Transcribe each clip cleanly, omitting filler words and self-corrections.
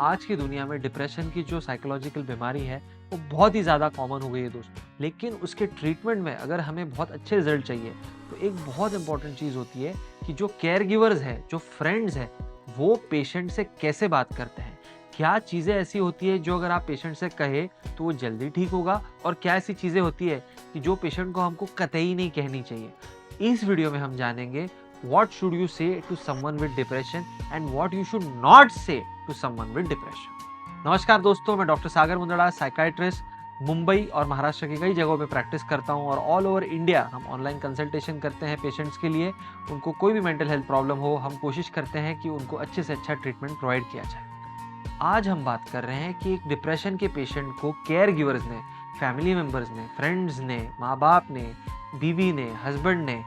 आज की दुनिया में डिप्रेशन की जो साइकोलॉजिकल बीमारी है वो बहुत ही ज़्यादा कॉमन हो गई है दोस्तों। लेकिन उसके ट्रीटमेंट में अगर हमें बहुत अच्छे रिजल्ट चाहिए तो एक बहुत इंपॉर्टेंट चीज़ होती है कि जो केयर गिवर्स हैं, जो फ्रेंड्स हैं, वो पेशेंट से कैसे बात करते हैं। क्या चीज़ें ऐसी होती है जो अगर आप पेशेंट से कहे तो वो जल्दी ठीक होगा, और क्या ऐसी चीज़ें होती है कि जो पेशेंट को हमको कतई नहीं कहनी चाहिए। इस वीडियो में हम जानेंगे what should you say to someone with depression and what you should not say to someone with depression। नमस्कार दोस्तों, मैं डॉक्टर सागर मुंदड़ा, साइकाइट्रिस्ट, मुंबई और महाराष्ट्र की कई जगहों पे प्रैक्टिस करता हूं और ऑल ओवर इंडिया हम ऑनलाइन कंसल्टेशन करते हैं पेशेंट्स के लिए। उनको कोई भी मेंटल हेल्थ प्रॉब्लम हो, हम कोशिश करते हैं कि उनको अच्छे से अच्छा ट्रीटमेंट प्रोवाइड किया जाए। आज हम बात कर रहे हैं कि एक डिप्रेशन के पेशेंट को केयर गिवर्स ने, फैमिली मेंबर्स ने, फ्रेंड्स ने, माँ बाप ने, बीवी ने, हस्बैंड ने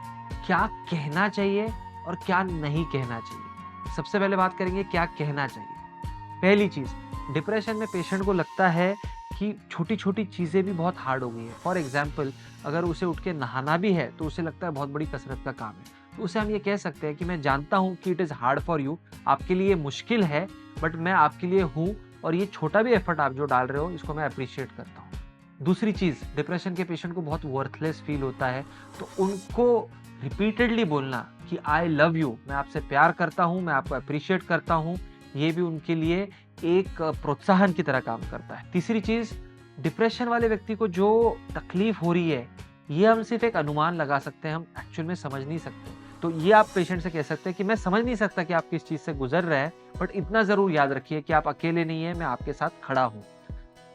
क्या कहना चाहिए और क्या नहीं कहना चाहिए। सबसे पहले बात करेंगे क्या कहना चाहिए। पहली चीज, डिप्रेशन में पेशेंट को लगता है कि छोटी छोटी चीजें भी बहुत हार्ड हो गई है। फॉर एग्जाम्पल, अगर उसे उठ के नहाना भी है तो उसे लगता है बहुत बड़ी कसरत का काम है। तो उसे हम ये कह सकते हैं कि मैं जानता हूँ कि it is hard for you, आपके लिए मुश्किल है, बट मैं आपके लिए हूँ और ये छोटा भी एफर्ट आप जो डाल रहे हो इसको मैं अप्रिशिएट करता हूँ। दूसरी चीज, डिप्रेशन के पेशेंट को बहुत वर्थलेस फील होता है, तो उनको रिपीटेडली बोलना कि आई लव यू, मैं आपसे प्यार करता हूँ, मैं आपको अप्रिशिएट करता हूँ, ये भी उनके लिए एक प्रोत्साहन की तरह काम करता है। तीसरी चीज, डिप्रेशन वाले व्यक्ति को जो तकलीफ हो रही है ये हम सिर्फ एक अनुमान लगा सकते हैं, हम एक्चुअल में समझ नहीं सकते। तो ये आप पेशेंट से कह सकते हैं कि मैं समझ नहीं सकता कि आप किस चीज से गुजर रहे हैं, बट इतना जरूर याद रखिए कि आप अकेले नहीं है, मैं आपके साथ खड़ा हूँ।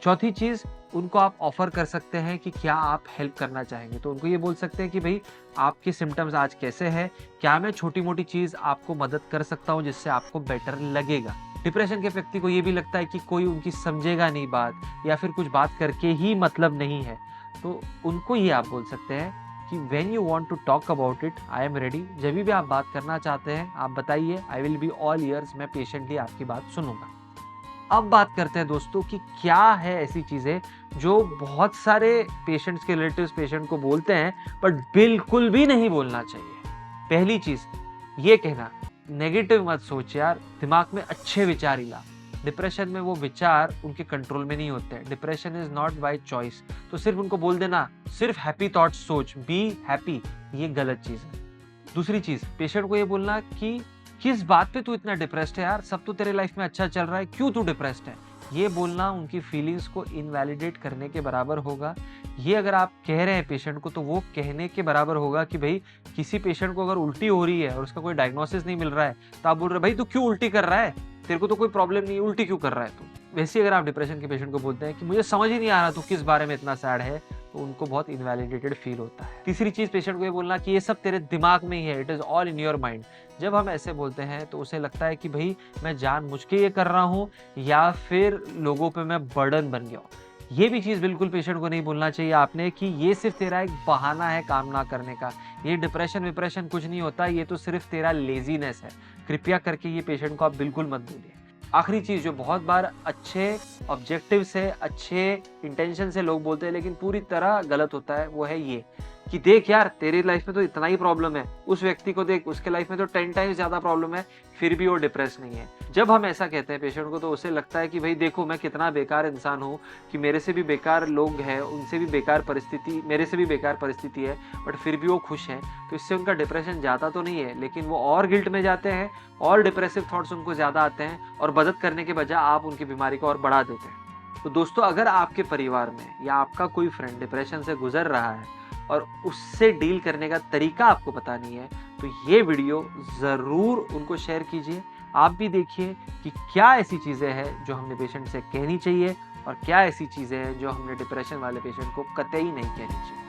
चौथी चीज, उनको आप ऑफर कर सकते हैं कि क्या आप हेल्प करना चाहेंगे। तो उनको ये बोल सकते हैं कि भाई आपके सिम्टम्स आज कैसे हैं, क्या मैं छोटी मोटी चीज आपको मदद कर सकता हूँ जिससे आपको बेटर लगेगा। डिप्रेशन के व्यक्ति को ये भी लगता है कि कोई उनकी समझेगा नहीं बात, या फिर कुछ बात करके ही मतलब नहीं है। तो उनको ये आप बोल सकते हैं कि when you want to talk about it I am ready. जब भी आप बात करना चाहते हैं आप बताइए, I will be all ears, मैं पेशेंटली आपकी बात सुनूंगा। अब बात करते हैं दोस्तों कि क्या है ऐसी चीजें जो बहुत सारे पेशेंट्स के रिलेटिव्स पेशेंट को बोलते हैं बट बिल्कुल भी नहीं बोलना चाहिए। पहली चीज, ये कहना नेगेटिव मत सोच यार, दिमाग में अच्छे विचार ही ला। डिप्रेशन में वो विचार उनके कंट्रोल में नहीं होते हैं। Depression is not by choice. तो सिर्फ उनको बोल देना सिर्फ हैप्पी थॉट्स सोच, बी हैप्पी, ये गलत चीज है। दूसरी चीज, पेशेंट को ये बोलना कि किस बात पे तू इतना डिप्रेस्ड है यार, सब तो तेरे लाइफ में अच्छा चल रहा है, क्यों तू डिप्रेस्ड है। ये बोलना उनकी फीलिंग्स को इनवैलिडेट करने के बराबर होगा। ये अगर आप कह रहे हैं पेशेंट को तो वो कहने के बराबर होगा कि भाई किसी पेशेंट को अगर उल्टी हो रही है और उसका कोई डायग्नोसिस नहीं मिल रहा है तो आप बोल रहे भाई तू क्यों उल्टी कर रहा है, तेरे को तो कोई प्रॉब्लम नहीं है, उल्टी क्यों कर रहा है तू। वैसे अगर आप डिप्रेशन के पेशेंट को बोलते हैं कि मुझे समझ ही नहीं आ रहा तू किस बारे में इतना सैड है, तो उनको बहुत इनवैलिडेटेड फील होता है। तीसरी चीज, पेशेंट को ये बोलना कि ये सब तेरे दिमाग में ही है, it is all in your mind. जब हम ऐसे बोलते हैं तो उसे लगता है कि भाई मैं जानबूझ के ये कर रहा हूँ या फिर लोगों पे मैं बर्डन बन गया हूँ। ये भी चीज बिल्कुल पेशेंट को नहीं बोलना चाहिए आपने कि ये सिर्फ तेरा एक बहाना है काम ना करने का। ये डिप्रेशन विप्रेशन कुछ नहीं होता, ये तो सिर्फ तेरा लेजीनेस है। कृपया करके ये पेशेंट को आप बिल्कुल मत बोलिए। आखिरी चीज जो बहुत बार अच्छे ऑब्जेक्टिव से, अच्छे इंटेंशन से लोग बोलते हैं लेकिन पूरी तरह गलत होता है, वो है ये कि देख यार तेरी लाइफ में तो इतना ही प्रॉब्लम है, उस व्यक्ति को देख उसके लाइफ में तो 10 टाइम्स ज्यादा प्रॉब्लम है, फिर भी वो डिप्रेस नहीं है। जब हम ऐसा कहते हैं पेशेंट को तो उसे लगता है कि भाई देखो मैं कितना बेकार इंसान हूँ, कि मेरे से भी बेकार लोग हैं, उनसे भी बेकार परिस्थिति, मेरे से भी बेकार परिस्थिति है, बट फिर भी वो खुश हैं। तो इससे उनका डिप्रेशन जाता तो नहीं है, लेकिन वो और गिल्ट में जाते हैं और डिप्रेसिव थॉट्स उनको ज्यादा आते हैं और मदद करने के बजाय आप उनकी बीमारी को और बढ़ा देते हैं। तो दोस्तों, अगर आपके परिवार में या आपका कोई फ्रेंड डिप्रेशन से गुजर रहा है और उससे डील करने का तरीका आपको पता नहीं है, तो ये वीडियो जरूर उनको शेयर कीजिए। आप भी देखिए कि क्या ऐसी चीजें हैं जो हमने पेशेंट से कहनी चाहिए और क्या ऐसी चीजें हैं जो हमने डिप्रेशन वाले पेशेंट को कतई नहीं कहनी चाहिए।